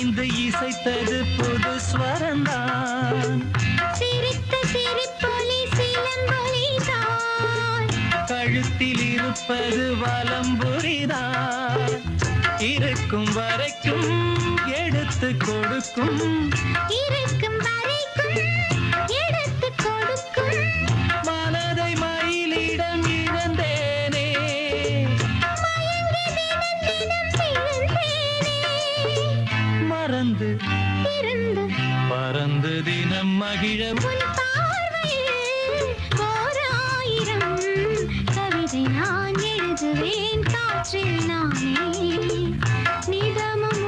இணைந்து இசைத்தது புது ஸ்வரந்தான். சிரித்த சிரிப்பொலி சிலம்பொலிதான். கழுத்தில் இருப்பது வலம்புரிதான். இருக்கும் வரைக்கும் எடுத்து கொடுக்கும். இருக்கும் வரைக்கும் எடுத்து கொடுக்கும். மனதை மயிலிடம் இழந்தேனே. மயங்கி தினம் தினம் சிறந்தேனே. மறந்து இருந்து பறந்து தினம் மகிழ உன் பார்வையில் ஓராயிரம் கவிதை நான் எழுதுவேன் காற்றில் நானே. நிதமும்